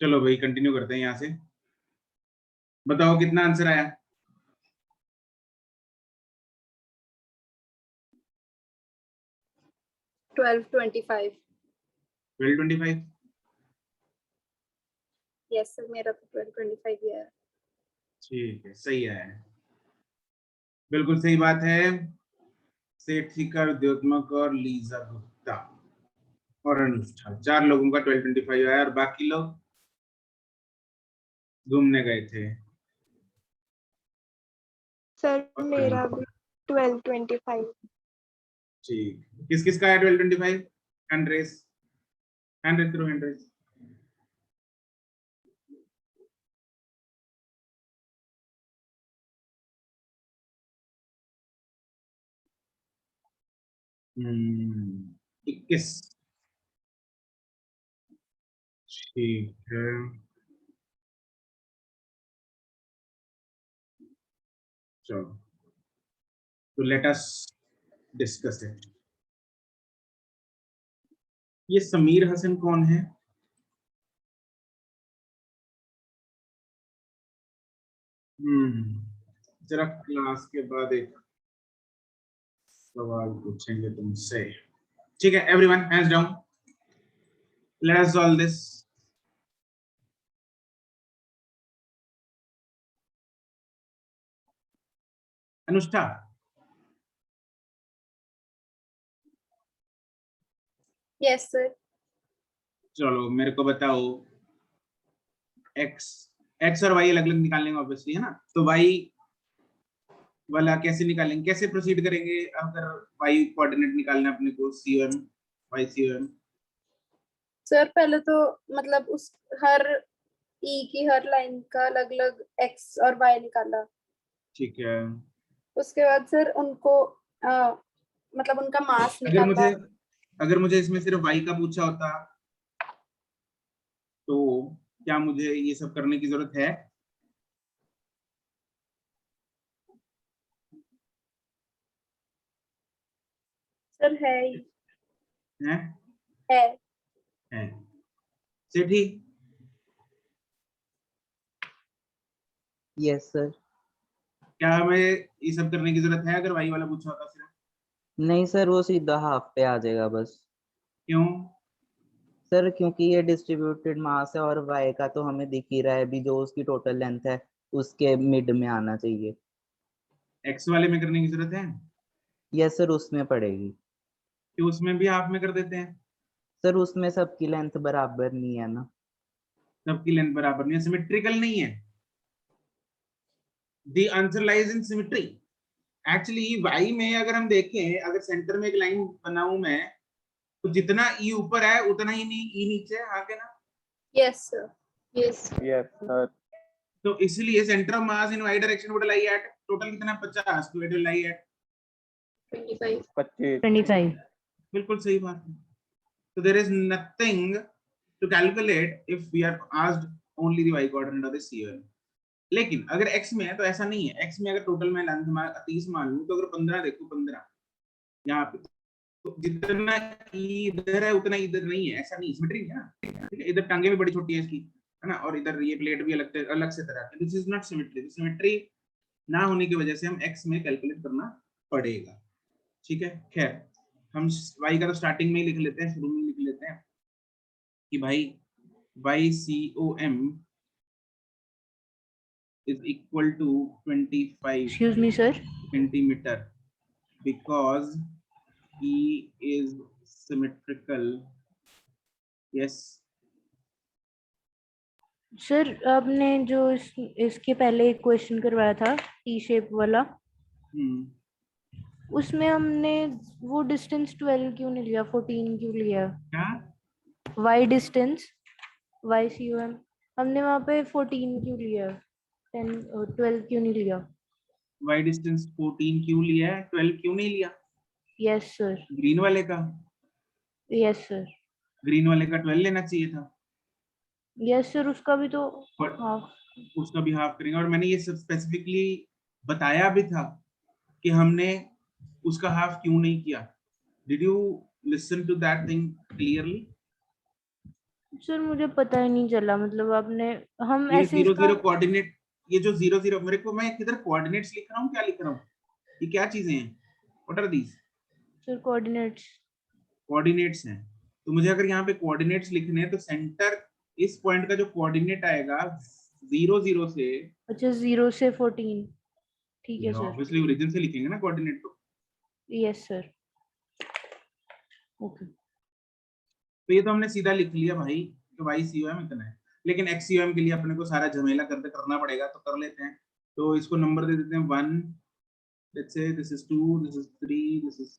चलो भाई कंटिन्यू करते हैं यहाँ से। बताओ कितना आंसर आया। 1225। 1225। यस सर, मेरा तो 1225 ही है। ठीक है, सही है, बिल्कुल सही बात है। सेठिका उद्योत्मक और लीजा गुप्ता और अनुष्ठा, 4 लोगों का 1225 आया और बाकी लोग घूमने गए थे। सर मेरा भी 1225। ठीक, किस किस का है 1225? हैंड रेस, हैंड रेस करो, हैंड रेस। हम्म, 21। ठीक है, चलो तो लेट अस डिस्कस इट। ये समीर हसन कौन है? जरा क्लास के बाद एक सवाल पूछेंगे तुमसे। ठीक है, everyone hands down, let us solve this. Anushtha, yes sir. चलो मेरे को बताओ, एक्स एक्स और वाई अलग अलग निकालेंगे ऑब्वियसली, है ना? तो वाई वाला कैसे निकालेंगे, कैसे प्रोसीड करेंगे? अगर वाई कोऑर्डिनेट निकालना है अपने को, सी1 वाई सी1। सर पहले तो मतलब उस हर ई की हर लाइन का अलग अलग एक्स और वाई निकाला। ठीक है, उसके बाद सर उनको मतलब उनका मास निकाला। अगर मुझे इसमें सिर्फ वाई का पूछा होता तो क्या मुझे ये सब करने की जरूरत है? सर है ही। हैं? है। सेठी, यस सर। क्या हमें ये सब करने की जरूरत है अगर वाई वाला पूछा होता सिर्फ? नहीं सर, वो सीधा हाफ पे आ जाएगा बस। क्यों? सर क्योंकि ये डिस्ट्रीब्यूटेड मास है और वाई का तो हमें दिख ही रहा है भी, जो उसकी टोटल लेंथ है उसके मिड में आना चाहिए। एक्स वाले में करने की जरूरत है? यस सर, उसमें पड़ेगी। कि उसमें भी हाफ में कर देते हैं? सर उसमें सबकी लेंथ बराबर नहीं है ना। सबकी लेंथ बराबर नहीं है, सिमेट्रिकल नहीं है। The answer lies in symmetry. Actually Y में अगर हम देखें, अगर सेंटर में एक लाइन बनाऊं मैं, तो जितना ई ऊपर है उतना ही नहीं ई नीचे है, आगे ना? Yes sir. Yes yes sir. तो इसलिए centre of mass in Y direction would lie at total कितना, 50, तो इट विल लाई एट 25। 25। बिल्कुल सही बात है। So there is nothing to calculate if we are asked only the y coordinate of the C1. लेकिन अगर x में है तो ऐसा नहीं है। x में अगर टोटल में लेंथ 30 मान लूं, तो अगर 15 देखो, 15 यहाँ पे, तो जितना इधर है उतना इधर नहीं है, ऐसा नहीं, सिमेट्री है ना? ठीक है, इधर टांगे भी बड़ी छोटी है इसकी, है ना? और इधर ये प्लेट भी अलग से तरह की। This is not symmetry. Symmetry ना होने की वजह से हम x में कैलकुलेट करना पड़ेगा। ठीक है, खैर हम y का तो स्टार्टिंग में ही लिख लेते हैं, शुरू में लिख लेते हैं कि भाई YCOM is equal to 25 Excuse me, sir. centimeter because E is symmetrical. Yes. Sir आपने जो इसके पहले एक क्वेश्चन करवाया था टी शेप वाला, उसमें हमने वो डिस्टेंस 12 क्यों नहीं लिया, 14 क्यों लिया? क्या? वाई डिस्टेंस, YCOM हमने वहाँ पे 14 क्यों लिया, 12 क्यों नहीं लिया? Y डिस्टेंस 14 क्यों लिया है, 12 क्यों नहीं लिया? Yes sir. ग्रीन वाले का? Yes sir. ग्रीन वाले का 12 लेना चाहिए था। यस सर, उसका भी तो हाफ। उसका भी हाफ करेंगे, और मैंने ये सब स्पेसिफिकली बताया भी था कि हमने उसका हाफ क्यों नहीं किया। Did you listen to that thing clearly? Sir मुझे पता ही नहीं चला, मतलब आपने हम ये ऐसे 0 इसका 0 कोऑर्डिनेट, ये जो 0 0 मेरे को, मैं किधर कोऑर्डिनेट्स लिख रहा हूँ, क्या लिख रहा हूँ, ये क्या चीजें हैं, what are these? Sir coordinates. Coordinates हैं। तो मुझे अगर यहाँ पे कोऑर्डिनेट्स लिखने हैं तो सेंटर, इस पॉइंट का जो कोऑर्डिनेट आएगा 0 0 से, अच्छा 0 से 14, ठीक है सर। ऑब्वियसली ओरिजिन से लिखेंगे ना कोऑर्डिनेट तो। Yes sir, okay. तो ये तो हमने सीधा लिख लिया भाई कि वाई सी ओ एम इतना है, लेकिन एक्स सी ओ एम के लिए अपने को सारा झमेला करना पड़ेगा, तो कर लेते हैं। तो इसको नंबर दे देते हैं 1, let's say this is 2, this is 3, this is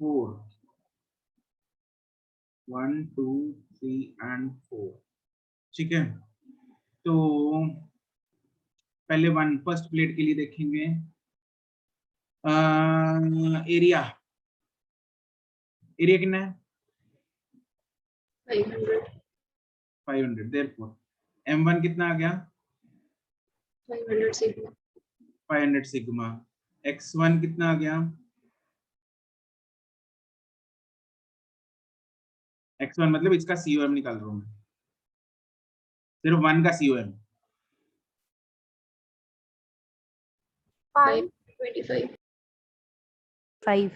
4, 1 2 3 and 4, ठीक है। तो पहले फर्स्ट प्लेट के लिए देखेंगे एरिया, एरिया कितना है 500 500, देयरफॉर m1 कितना आ गया 500 सिग्मा 500 सिग्मा, x1 कितना आ गया x1, मतलब इसका COM निकाल रहा हूं मैं, सिर्फ 1 का COM 525 5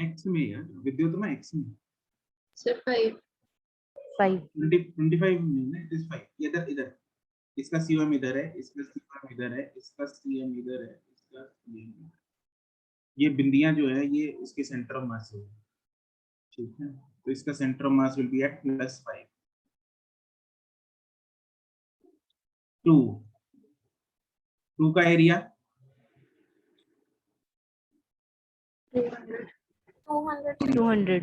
x में यार, विद्युत में x में सर 5 5 25 नहीं ना, इट इज 5, इधर इधर इसका COM इधर है, इसका COM इधर है, इसका CM इधर है, इसका CM इधर है। ये बिंदियां जो है ये इसके सेंटर ऑफ मास है, ठीक है। तो इसका centre of mass will be at +5, 2 का area 200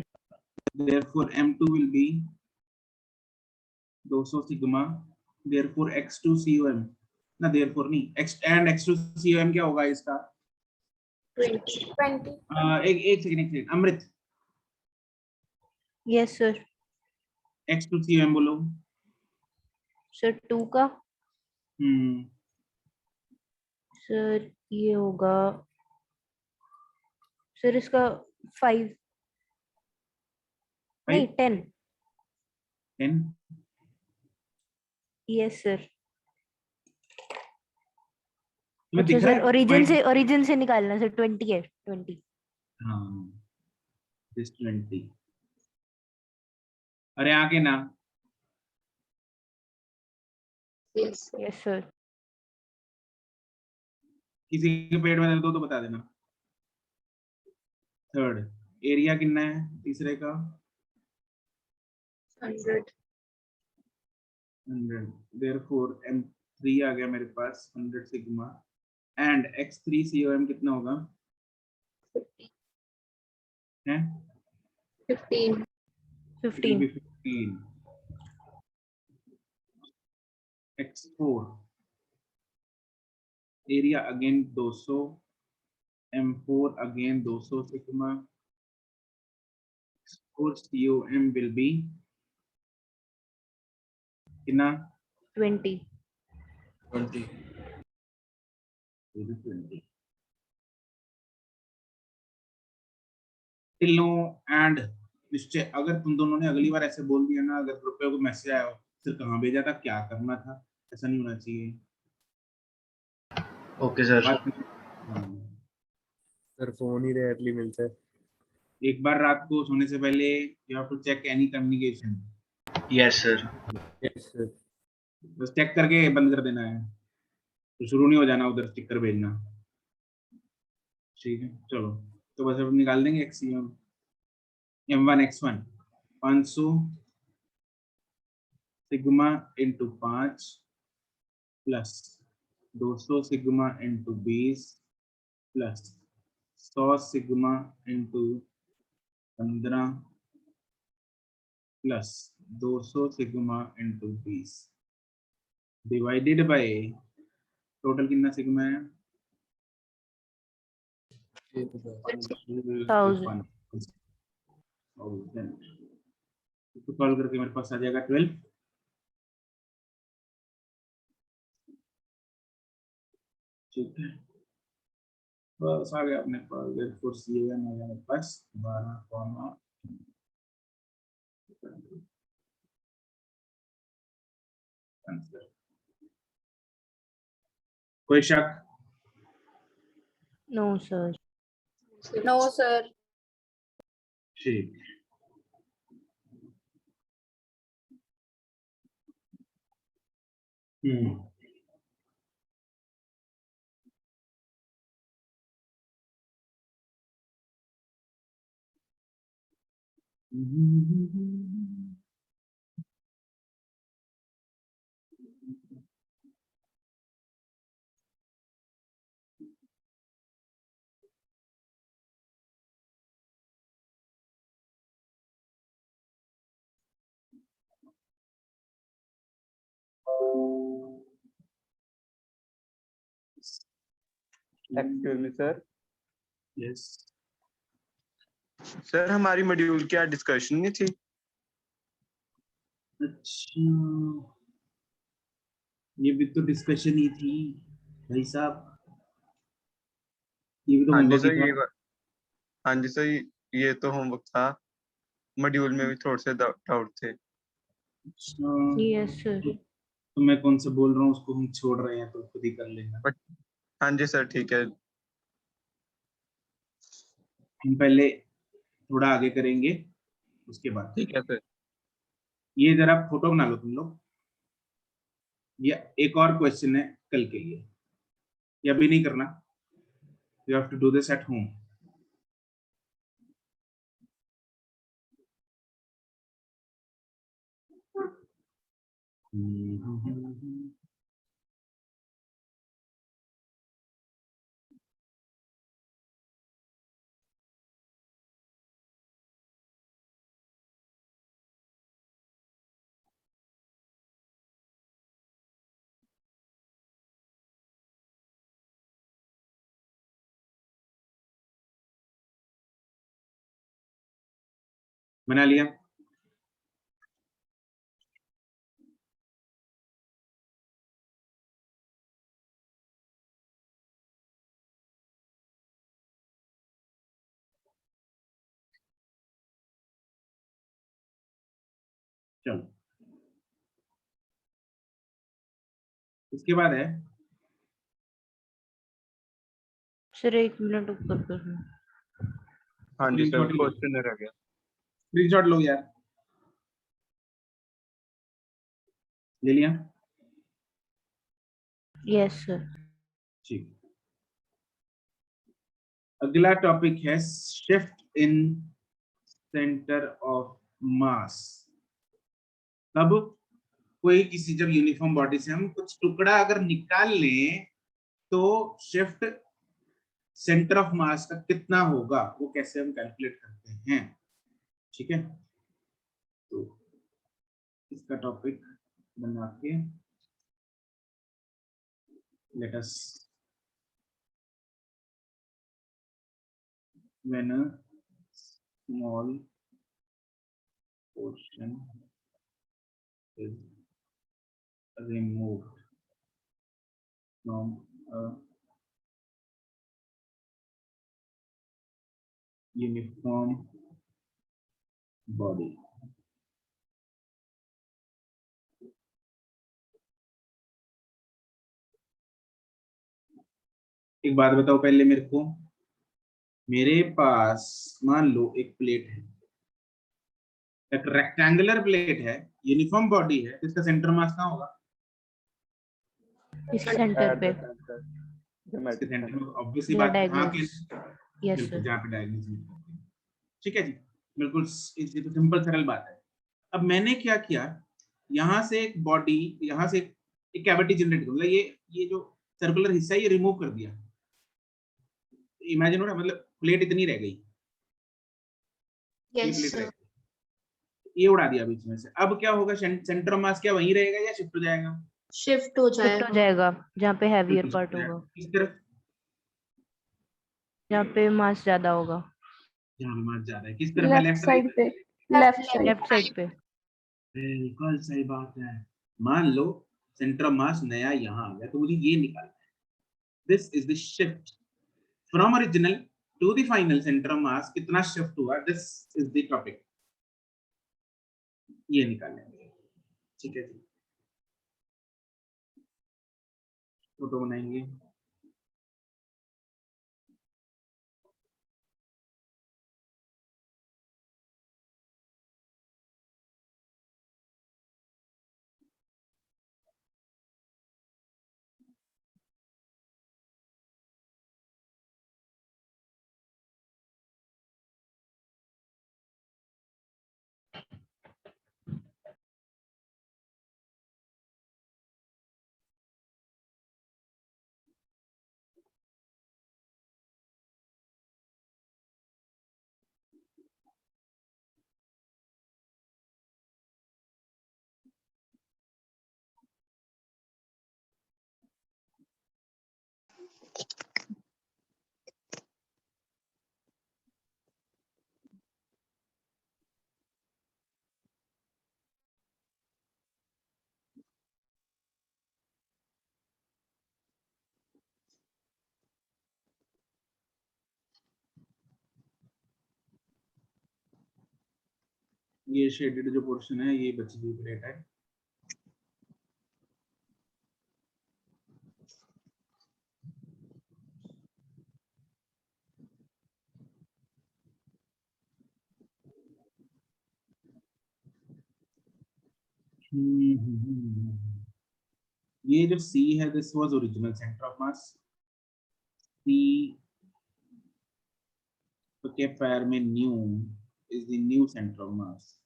therefore m2 will be 200 sigma, therefore x2 COM ना, therefore नहीं, x2 COM क्या होगा इसका 20 एक सेकंड अमृत, यस सर। x2 COM बोलो। सर 2 का हम्म सर ये होगा सर इसका 5 नहीं 10 10, यस सर। तुम्हें अच्छा दिख रहा सर है ओरिजिन से निकालना सर, 20 है 20। हाँ this 20, अरे आगे ना, यस यस सर। किसी के पेट में दर्द हो तो बता देना। थर्ड एरिया कितना है तीसरे का 100 100, therefore m3 आ गया मेरे पास 100 सिग्मा, एंड x3 COM कितना होगा 50 है 15 15 15, x4 area again 200, m4 again 200 sigma, x4 COM will be कितना 20 20 टिल नो एंड निश्चय, अगर तुम दोनों ने अगली बार ऐसे बोल दिया ना, अगर ग्रुप पे कोई मैसेज आया हो फिर कहाँ भेजा था, क्या करना था, ऐसा नहीं होना चाहिए। Okay sir. हाँ, सर फोन ही रेयरली मिलता है। एक बार रात को सोने से पहले you have to check any communication, yes sir. Yes sir. बस चेक करके बंद कर देना है, तो शुरू नहीं हो जाना उधर स्टिकर भेजना, ठीक है। चलो तो बस अब निकाल देंगे axiom, m1 x1 500 sigma into 5 plus 200 sigma into 20 plus 100 sigma into 15 plus 200 sigma into 20 divided by total कितना सिग्मा है 1000। इसको सॉल्व करके मेरे पास आ जाएगा 12, ठीक है। बस आ गया अपने पास, therefore COM आ गया मेरे पास 12, आंसर। कोई शक? No sir. No sir. ठीक। Excuse me sir. Yes sir हमारी मॉड्यूल क्या डिस्कशन नहीं थी? अच्छा, ये भी तो डिस्कशन ही थी भाई साहब, ये भी तो हाँ जी होमवर्क सर ही ये था। हाँ जी सर ये तो होमवर्क था, मॉड्यूल में भी थोड़े से डाउट थे। अच्छा, यस सर। तो मैं कौन सा बोल रहा हूँ उसको हम छोड़ रहे हैं, तो खुद ही कर लेना। हाँ जी सर ठीक है। हम पहले थोड़ा आगे करेंगे, उसके बाद ठीक है सर। ये जरा फोटो बना लो तुम लोग। ये एक और क्वेश्चन है कल के लिए, ये अभी नहीं करना, you have to do this at home. बना लिया? चलो, इसके बाद है सर 1 मिनट ऊपर करना। हाँ जी सर स्क्रीनशॉट लो, क्वेश्चन रह गया। स्क्रीनशॉट लो यार। ले लिया? Yes sir. ठीक। अगला टॉपिक है शिफ्ट इन सेंटर ऑफ मास। अब कोई किसी जब यूनिफॉर्म बॉडी से हम कुछ टुकड़ा अगर निकाल लें तो शिफ्ट सेंटर ऑफ मास का कितना होगा, वो कैसे हम कैलकुलेट करते हैं। ठीक है, तो इसका टॉपिक बना के let us, when a small portion is removed from a uniform body, एक बात बताओ पहले मेरे को, मेरे पास मान लो एक प्लेट है, एक रेक्टेंगुलर प्लेट है, यूनिफॉर्म बॉडी है, इसका सेंटर मास कहाँ होगा? इस सेंटर पे इसके सेंटर में, ऑब्वियसली या बात है, हाँ डायगोनल्स। यस बिल्कुल सर। जहाँ पे डायगोनल। ठीक है जी, बिल्कुल, ये तो सिंपल सरल बात है। अब मैंने क्या किया, यहाँ से एक बॉडी, यहाँ से एक कैविटी जनरेट कर, मतलब ये जो सर्कुलर हिस्सा है ये रिमूव कर दिया। इमेजिन हो रहा, मतलब प्लेट इतनी रह गई, ये प्लेट रह गई, ये उड़ा दिया बीच में से। अब क्या होगा, सेंटर मास क्या वहीं रहेगा या शिफ्ट हो जाएगा? शिफ्ट हो शिफ्ट हो जाएगा जहाँ पे हैवियर बिल्कुल पार्ट शिफ्ट हो होगा, जाएगा। इस तरफ जहाँ पे मास ज्यादा होगा। जहाँ पे मास ज्यादा है, किस तरफ है? लेफ्ट लेफ्ट साइड पे, लेफ्ट साइड। लेफ्ट साइड पे। बिल्कुल सही बात है। मान लो सेंटर ऑफ मास नया यहाँ आ गया, तो मुझे ये निकालना है, this is the shift from original to the final centre of mass, कितना शिफ्ट हुआ, दिस इज द टॉपिक, ये निकालना है। ठीक है जी, फोटो बनाएंगे। ये शेडेड जो पोर्शन है ये बची हुई प्लेट है। ये जो C है this was original centre of mass. C तो के पैर में new is the new centre of मास,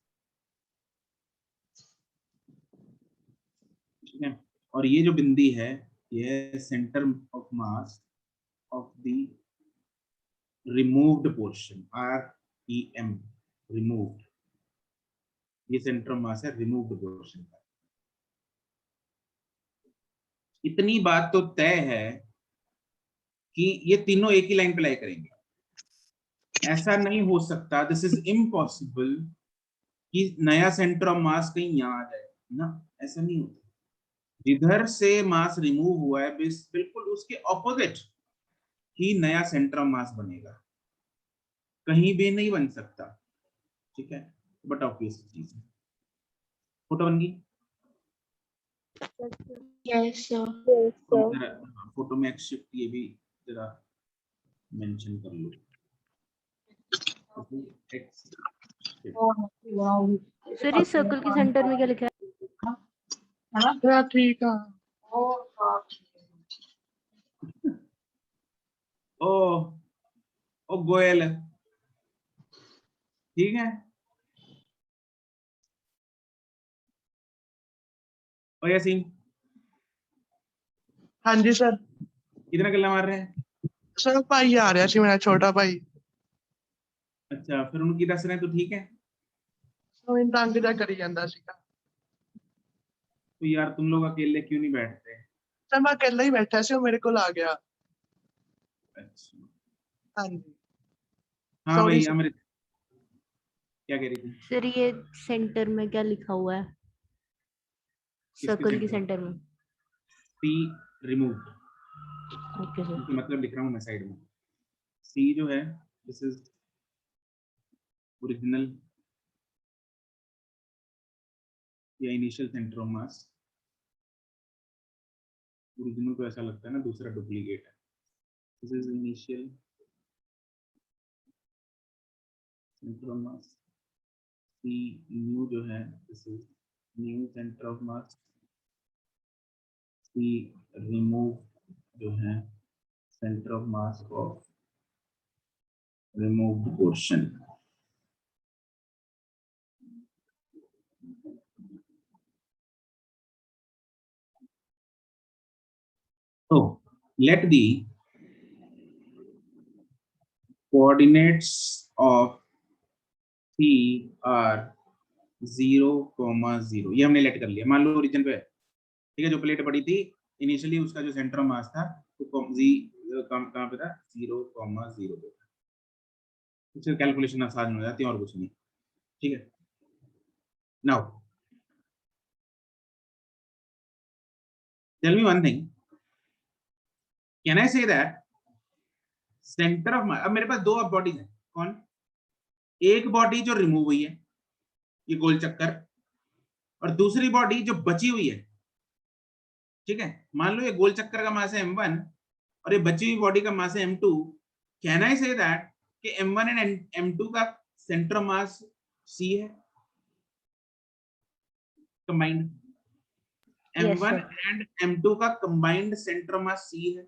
ठीक है। और ये जो बिंदी है ये centre of mass of the removed portion, REM removed, ये सेंटर ऑफ मास है रिमूव्ड पोर्शन का। इतनी बात तो तय है कि ये तीनों एक ही लाइन पे लाई करेंगे। ऐसा नहीं हो सकता, दिस इज इम्पॉसिबल कि नया सेंटर ऑफ मास कहीं यहाँ आ जाए ना, ऐसा नहीं होता। जिधर से मास रिमूव हुआ है बिल्कुल उसके ऑपोजिट ही नया सेंटर ऑफ मास बनेगा, कहीं भी नहीं बन सकता, ठीक है। बट ऑब्वियस चीज है। फोटो बन गई? Yes, sir. फोटो में एक शिफ्ट ये भी जरा मेंशन कर लो। सर इस सर्कल के सेंटर में क्या लिखा है? ठीक है। ओ गोयल, ठीक है। ओ यासीन, हाँ जी सर। कितना गल्ला मार रहे हैं? सर भाई आ रहा सी मेरा छोटा भाई। अच्छा, फिर उनकी दस रहे तो ठीक है। तो इन तंग जा करी जांदा सीगा। तो यार तुम लोग अकेले क्यों नहीं बैठते? सर मैं अकेला ही बैठा सी, वो मेरे को आ गया। अच्छा हाँ जी। हाँ Sorry, भाई sir. अमृत क्या कह रही थी? सर ये सेंटर में क्या लिखा हुआ है? सर्कल के सेंटर में C रिमूव, ओके सर। मतलब लिख रहा हूँ मैं साइड में। C जो है दिस इज ओरिजिनल या initial centre of mass. Original को ऐसा लगता है ना, दूसरा डुप्लीकेट है। This is initial centre of mass. C new जो है this is new centre of mass. C remove जो है centre of mass of removed portion. So let the coordinates of C are 0,0। ये हमने लेट कर लिया। मान लो ओरिजिन पे है, ठीक है, जो प्लेट पड़ी थी इनिशियली उसका जो सेंटर ऑफ मास था वो कहाँ पे था? 0,0 पे था। इससे कैलकुलेशन आसान हो जाती है और कुछ नहीं, ठीक है। Now tell me one thing, can I say that centre of मास, अब मेरे पास दो बॉडीज हैं, कौन? एक बॉडी जो रिमूव हुई है ये गोल चक्कर, और दूसरी बॉडी जो बची हुई है, ठीक है, मान लो ये गोल चक्कर का मास है m1 और ये बची हुई बॉडी का मास है m2, can I say that कि m1 एंड m2 का सेंटर ऑफ मास c है combined, Yes, m1 sir. And m2 का combined centre of mass c है।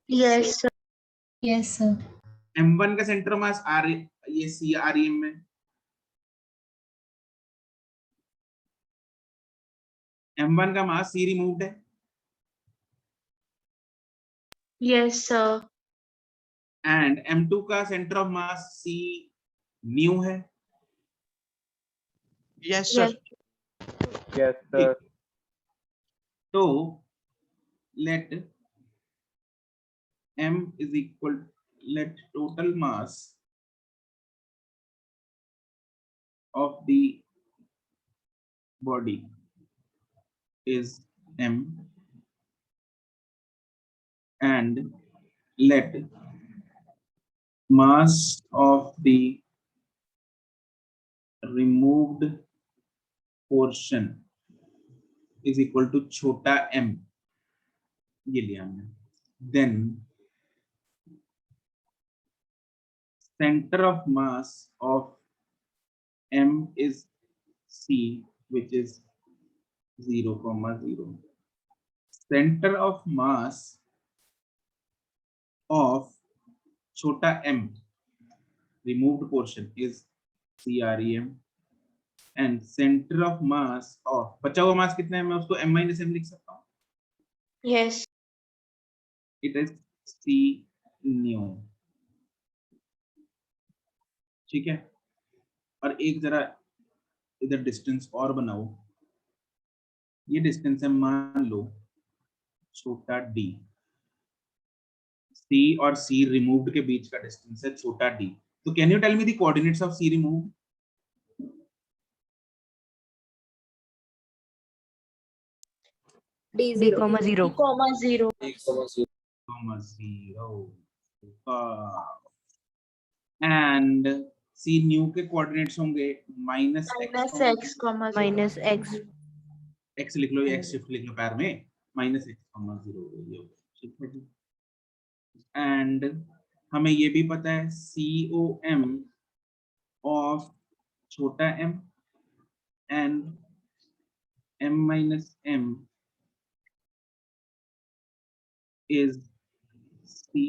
Yes, sir. Yes, sir. m1 का सेंटर ऑफ मास r, ये c rem में, m1 का मास c removed है Yes, sir. And m2 का centre of mass c new है। yes sir, yes sir, तो let m is equal, let total mass of the body is m and let mass of the removed portion is equal to छोटा m, ये लिया हमने। then center of mass of m is c, which is 0, 0. Center of mass of छोटा m removed portion is CREM and center of mass of बचा हुआ मास कितना है, मैं उसको m minus m लिख सकता हूँ, Yes. it is C new, ठीक है। और एक जरा इधर डिस्टेंस और बनाओ, ये डिस्टेंस है मान लो छोटा d, C और C रिमूव्ड के बीच का डिस्टेंस है छोटा d। तो can you tell me the coordinates of C removed? D0. D, 0. Comma 0. And C new के कोऑर्डिनेट्स होंगे minus Minus x, comma 0. Minus x. x लिख लो या x शिफ्ट लिख लो पैर में, माइनस x, 0, ठीक है जी। एंड हमें ये भी पता है COM ऑफ छोटा m and m minus m is C,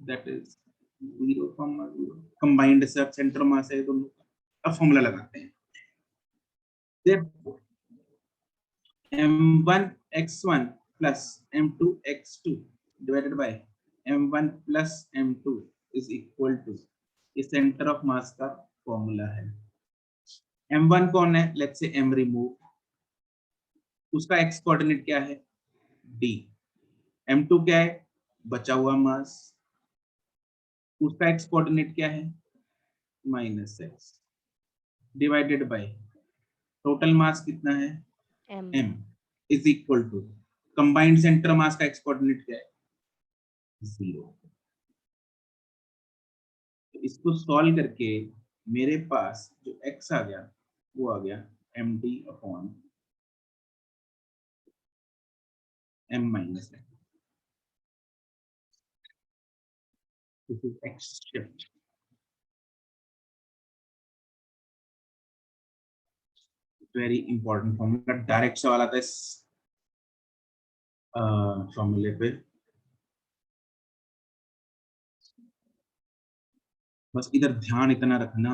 that is 0, 0। Combined sub centre mass है दोनों। अब फॉर्मूला लगाते हैं, therefore m1 x1 plus m2 x2 divided by m1 plus m2 is equal to, इस सेंटर ऑफ मास का formula है। m1 कौन है, लेट्स से m रिमूव, उसका x कोऑर्डिनेट क्या है d, m2 क्या है बचा हुआ मास, उसका x कोऑर्डिनेट क्या है minus x, divided by total mass कितना है M. m is equal to combined centre mass का x कोऑर्डिनेट क्या है 0। तो इसको सॉल्व करके मेरे पास जो x आ गया वो आ गया md upon m minus m। This is x shift। Very important formula, direct सवाल आता है इस फॉर्मूले पे। बस इधर ध्यान इतना रखना,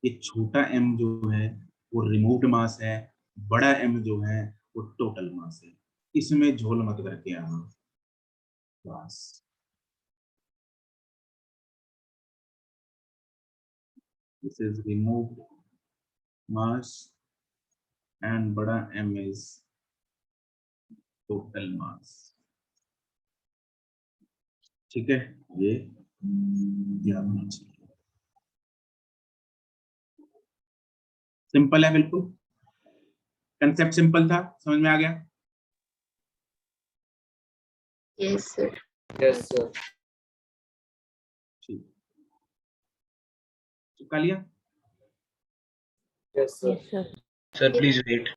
ये छोटा m जो है वो रिमूव्ड मास है, बड़ा m जो है वो टोटल मास है, इसमें झोल मत करके आना बस। This is removed mass and बड़ा m is total mass, ठीक है, ये याद होना चाहिए। सिंपल है बिल्कुल, कंसेप्ट सिंपल था, समझ में आ गया? Yes, sir. Yes, sir. ठीक, चुका लिया? Yes, sir. Yes, sir. Sir, please wait.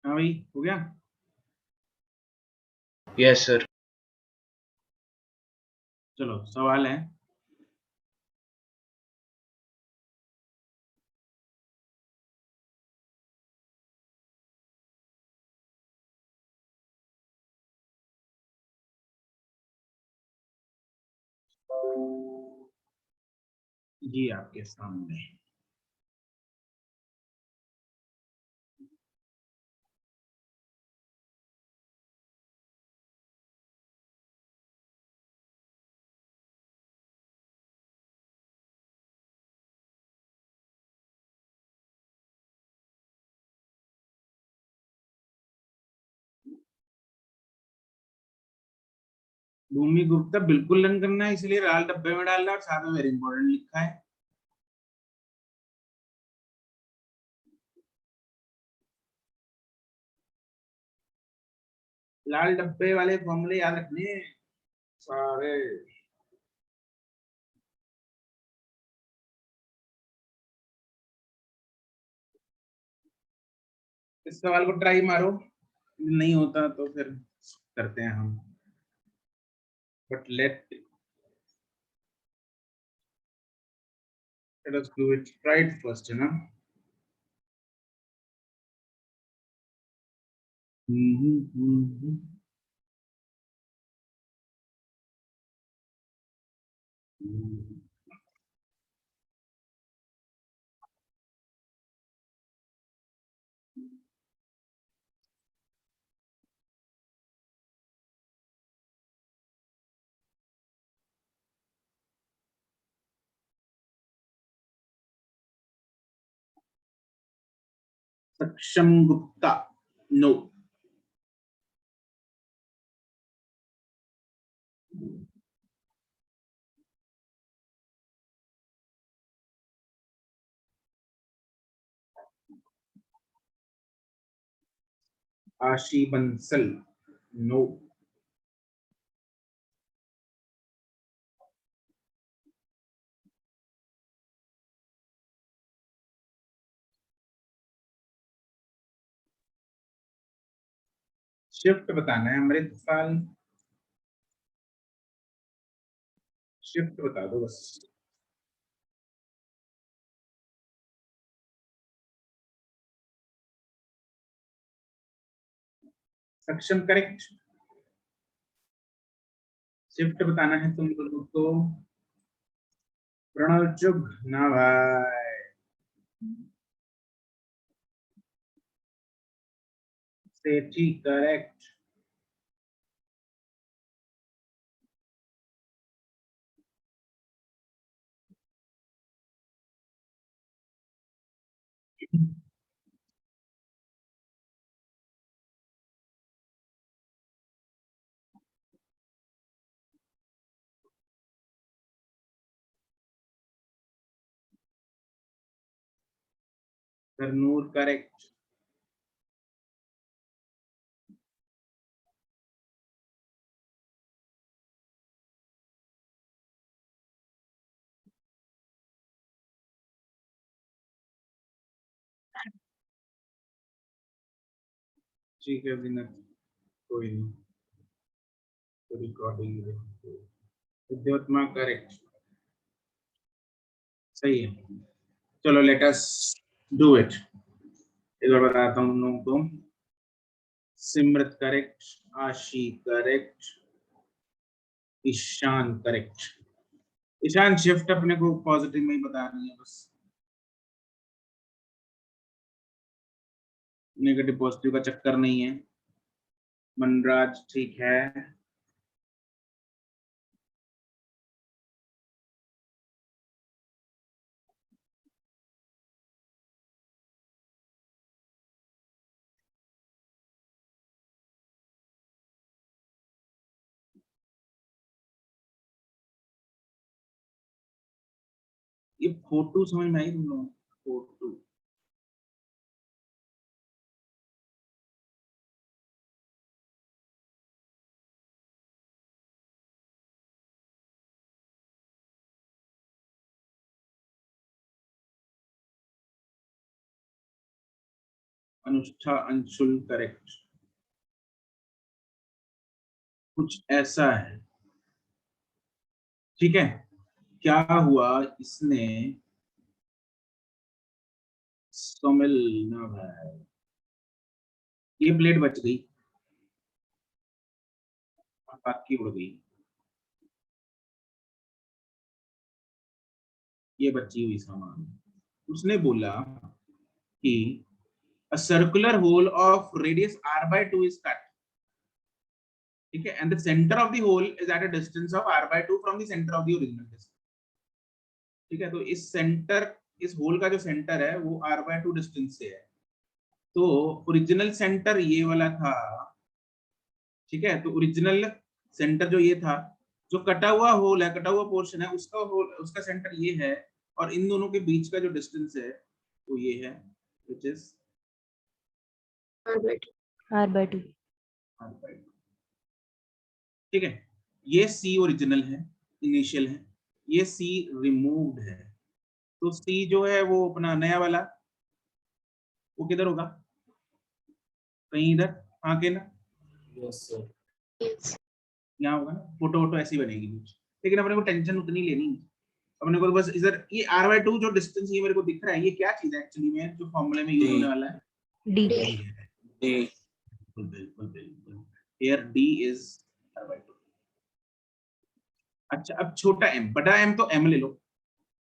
हाँ भाई, हो गया। Yes sir. चलो सवाल है, ये आपके सामने। भूमि गुप्ता बिल्कुल रन करना है, इसलिए लाल डब्बे में डाल रहा है और साथ में वेरी इंपॉर्टेंट लिखा है। लाल डब्बे वाले फॉर्मूले याद रखने हैं सारे। इस सवाल को ट्राई मारो, नहीं होता तो फिर करते हैं हम, but let us do it right first, है ना। हम्म। सक्षम गुप्ता, नो। आशी बंसल, नो। शिफ्ट बताना है अमृतपाल, शिफ्ट बता दो बस। सक्षम करेक्ट, शिफ्ट बताना है तुम लोगों को। प्रणव चुप ना भाई। सेठी करेक्ट। नूर करेक्ट। ठीक है विनर, कोई नहीं, रिकॉर्डिंग। विद्योत्मा करेक्ट, सही है। चलो लेट अस डू इट। एक बार बताता हूँ उन लोगों को। Simrat correct, Aashi correct, Ishaan correct. Ishaan shift अपने को पॉजिटिव में ही बतानी है बस, नेगेटिव पॉजिटिव का चक्कर नहीं है। मनराज ठीक है। ये फोटो समझ में आई तुम लोगों को? फोटो अनुष्ठा, अंशुल, करेक्ट, कुछ ऐसा है। ठीक है, क्या हुआ इसने, सोमिल ना भाई, ये प्लेट बच गई, बाकी उड़ गई, ये बची हुई सामान। उसने बोला कि a circular hole of radius r by 2 is cut, ठीक है, and the center of the hole is at a distance of r by 2 from the center of the original distance। ठीक है, तो इस सेंटर, इस होल का जो centre है वो r by 2 डिस्टेंस से है। तो ओरिजिनल सेंटर ये वाला था, ठीक है, तो ओरिजिनल सेंटर जो ये था, जो कटा हुआ होल है, कटा हुआ पोर्शन है, उसका होल, उसका सेंटर ये है, और इन दोनों के बीच का जो डिस्टेंस है वो ये है, which is R by 2. R/2। r by 2। ठीक है, ये सी ओरिजिनल है, इनिशियल है, ये सी रिमूव्ड है, तो सी जो है वो अपना नया वाला, वो किधर होगा, कहीं इधर, हाँ के ना, यस सर। Yes. यहाँ होगा ना, फोटो वोटो ऐसी बनेगी कुछ, लेकिन अपने को टेंशन उतनी लेनी है, अपने को बस इधर ये r/2 जो डिस्टेंस ये मेरे को दिख रहा है, ये क्या चीज है एक्चुअली में जो फॉर्मूले में यूज D. होने वाला है, D। D है। बिल्कुल बिल्कुल बिल्कुल, here D is r/2। अच्छा, अब छोटा m, बड़ा m तो m ले लो,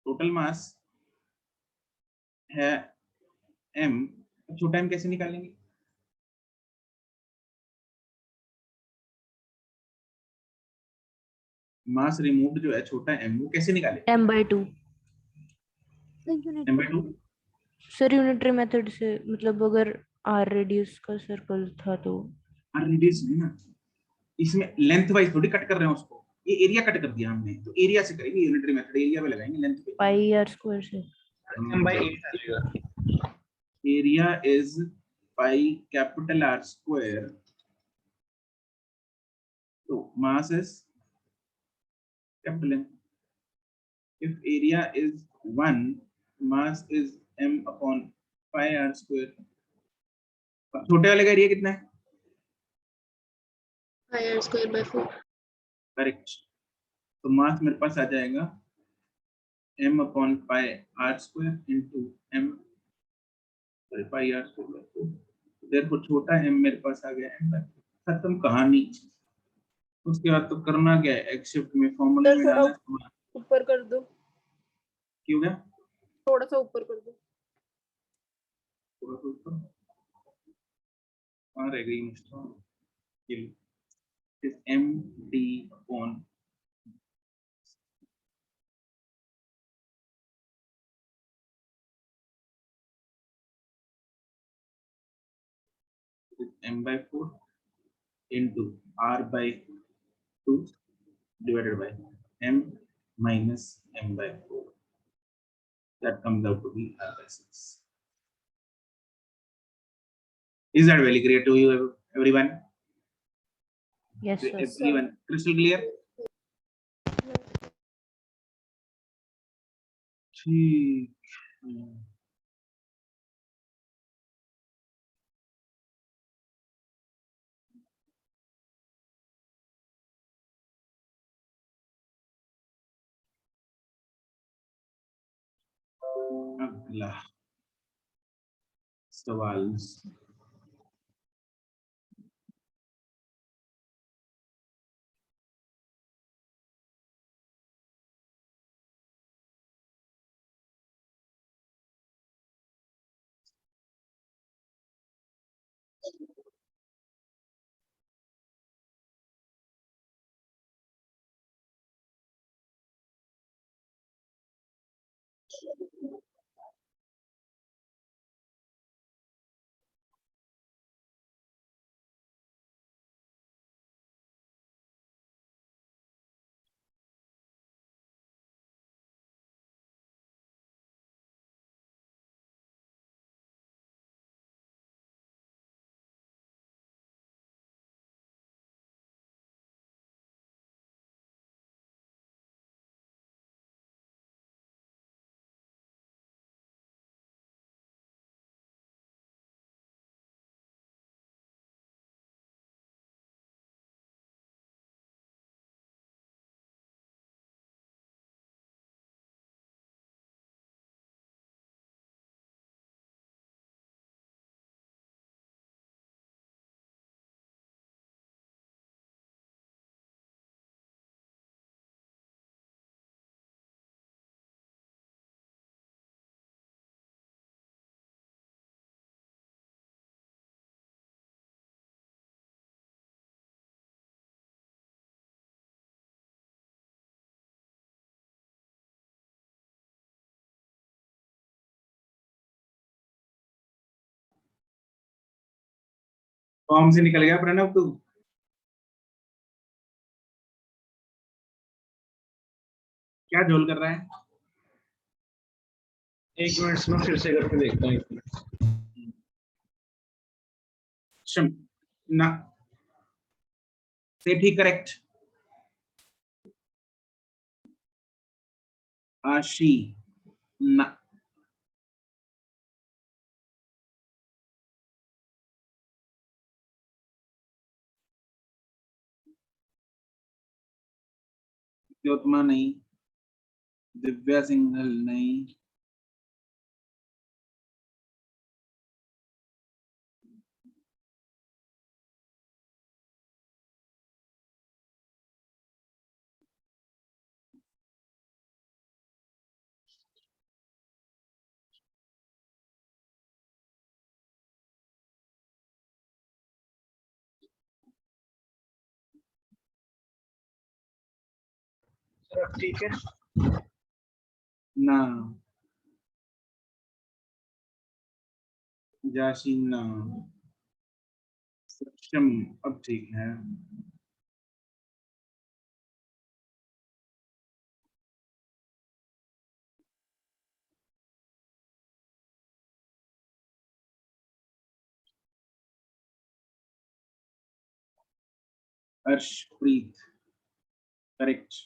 टोटल मास है m, अब छोटा m कैसे निकालेंगे, मास रिमूव्ड जो है छोटा m, वो कैसे निकाले, M/2 m/2, sir unitary method से, मतलब अगर R रेडियस का सर्कल था तो रेडियस नहीं ना, इसमें लेंथ वाइज थोड़ी कट कर रहे हैं उसको, ये एरिया कट कर दिया हमने, तो एरिया से करेंगे, यूनिटरी मेथड एरिया पे लगाएंगे, लेंथ पे पाई r स्क्वायर से। Area is pi capital R square, तो mass is capital M, if area is 1, mass is m upon pi r square। छोटे वाले का एरिया कितना है, Pi R square by 4. Correct, तो मास मेरे पास आ जाएगा m upon pi r square into m, sorry pi r square by 4, therefore छोटा m मेरे पास आ गया m by 4, खत्म कहानी। उसके बाद तो करना क्या है, एक्स शिफ्ट में फॉर्मूले में डालना है, ऊपर कर दो, क्यों गया, थोड़ा सा ऊपर कर दो। थोड़ा सा ऊपर, कहाँ रह गई मुश्किल, ये is md upon m by 4 into r by 2 divided by m minus m by 4, that comes out to be r by 6। Is that very clear to you everyone, yes sir. everyone, crystal clear? ठीक है। अगला सवाल, form से निकल गया प्रणव तू। क्या झोल कर रहा है? एक मिनट में फिर से करके देखता हूँ, एक मिनट। ना से ठीक करेक्ट। आशी ना ज्योत्मा नहीं, दिव्या सिंघल नहीं, सर अब ठीक है? ना जाशीन ना, सक्षम अब ठीक है। अर्शप्रीत करेक्ट।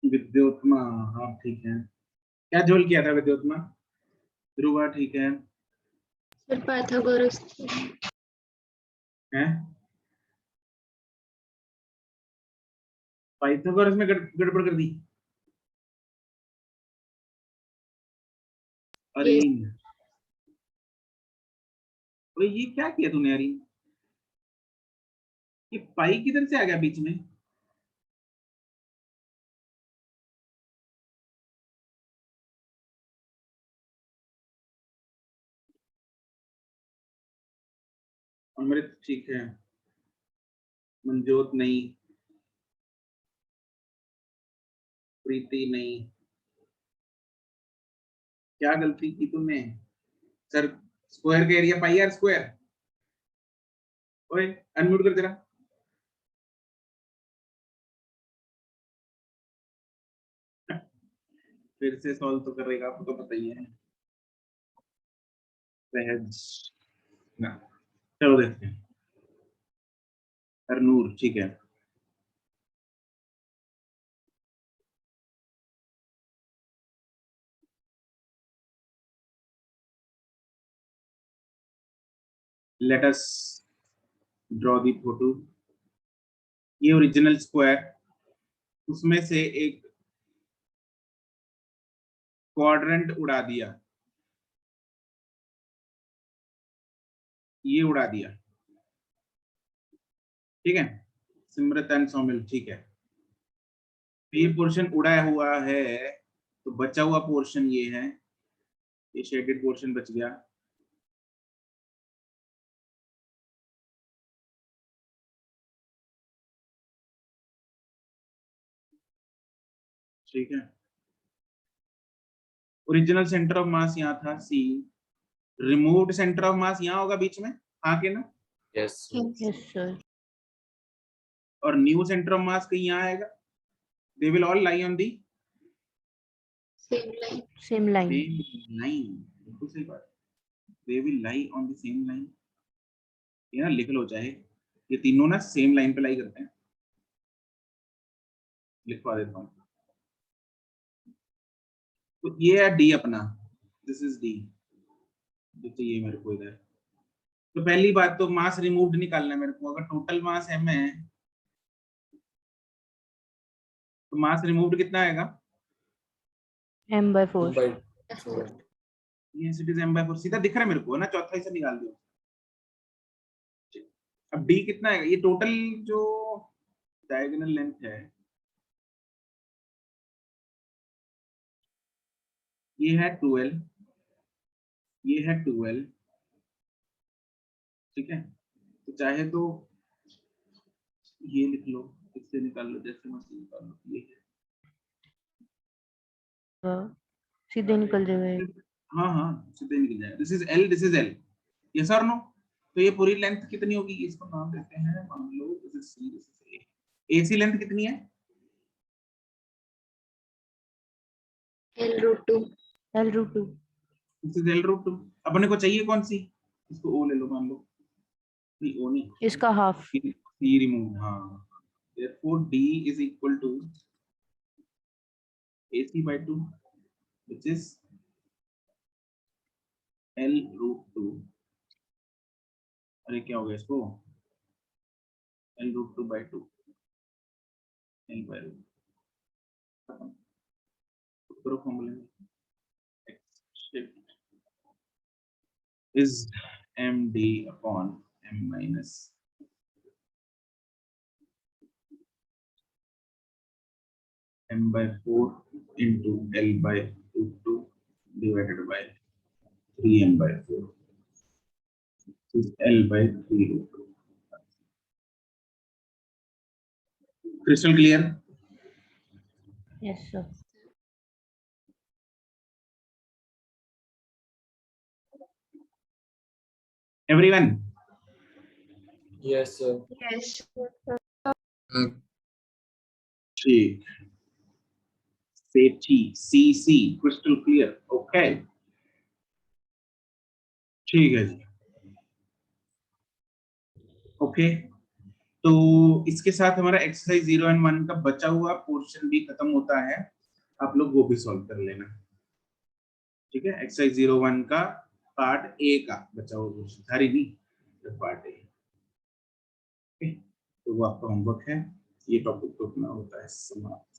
विद्योत्मा हाँ ठीक है। क्या झोल किया था विद्योत्मा? ध्रुवा ठीक है। सर पाइथागोरस हैं पाइथागोरस में गड़बड़ कर दी। अरीन तो ये क्या किया तूने अरीन? ये पाई किधर से आ गया बीच में? अमृत ठीक है। मनजोत नहीं, प्रीति नहीं। क्या गलती की तुमने? सर स्क्वायर का एरिया पाई आर स्क्वायर। ओए अनम्यूट कर जरा। फिर से सॉल्व तो करेगा, आपको तो पता ही है। सहज ना, चलो देखते हैं। हरनूर ठीक है। Let us draw the photo. ये ओरिजिनल स्क्वायर, उसमें से एक क्वाड्रेंट उड़ा दिया, ये उड़ा दिया, ठीक है। सिमरत एंड सोमिल ठीक है। ये पोर्शन उड़ा हुआ है, तो बचा हुआ पोर्शन ये है, ये शेडेड पोर्शन बच गया। ठीक है। ओरिजिनल सेंटर ऑफ मास यहाँ था सी, रिमूव्ड सेंटर ऑफ मास यहाँ होगा बीच में, हाँ के ना? Yes yes sir. और न्यू सेंटर ऑफ मास कहीं यहाँ आएगा। They will all lie on the same line same line. Same line, बिल्कुल सही बात। They will lie on the same line, ये ना लिख लो चाहे, ये तीनों ना सेम लाइन पे लाई करते हैं। लिखवा देता हूँ। तो ये है डी अपना, दिस इज डी जो चाहिए मेरे को इधर। तो पहली बात तो मास रिमूव्ड निकालना है मेरे को। अगर टोटल मास एम है तो मास रिमूव्ड कितना आएगा? m/4। इट इज m/4, सीधा दिख रहा है मेरे को ना, चौथा हिस्सा निकाल दो। अब डी कितना आएगा? ये टोटल जो डायगोनल लेंथ है ये है 12, ये है 12, ठीक है। तो चाहे तो ये लिख लो, इससे निकाल लो, जैसे मर्जी निकाल लो, ये है। सीधे निकल जाएगा ये। हाँ हाँ सीधे निकल जाएगा। This is L, this is L, yes और नो? तो ये पूरी लेंथ कितनी होगी, इसको नाम देते हैं, मान लो this is C, this is A. AC length कितनी है? L√2. L√2 this is L√2। अपने को चाहिए कौन सी? इसको ओ ले लो, मान लो, नहीं ओ नहीं, इसका हाफ। सी रिमूव, हाँ। therefore D is equal to AC by 2, which is L√2। अरे क्या हो गया इसको, L√2 by 2, L by root, करो फॉर्मूले में, X shift is MD upon M minus M by 4 into L by √2 divided by 3M by 4, which is L by 3√2। Crystal clear? Yes sir. Everyone? Yes sir. Yes. ठीक, CC crystal clear, okay, ठीक है जी, okay. तो इसके साथ हमारा exercise 0 and 1 का बचा हुआ पोर्शन भी खत्म होता है, आप लोग वो भी सॉल्व कर लेना, ठीक है। एक्सरसाइज 0-1 का पार्ट ए का बचा हुआ पोर्शन, सारी नहीं, पार्ट ए, तो वो आपका होमवर्क है, ये टॉपिक तो अपना होता है समाप्त।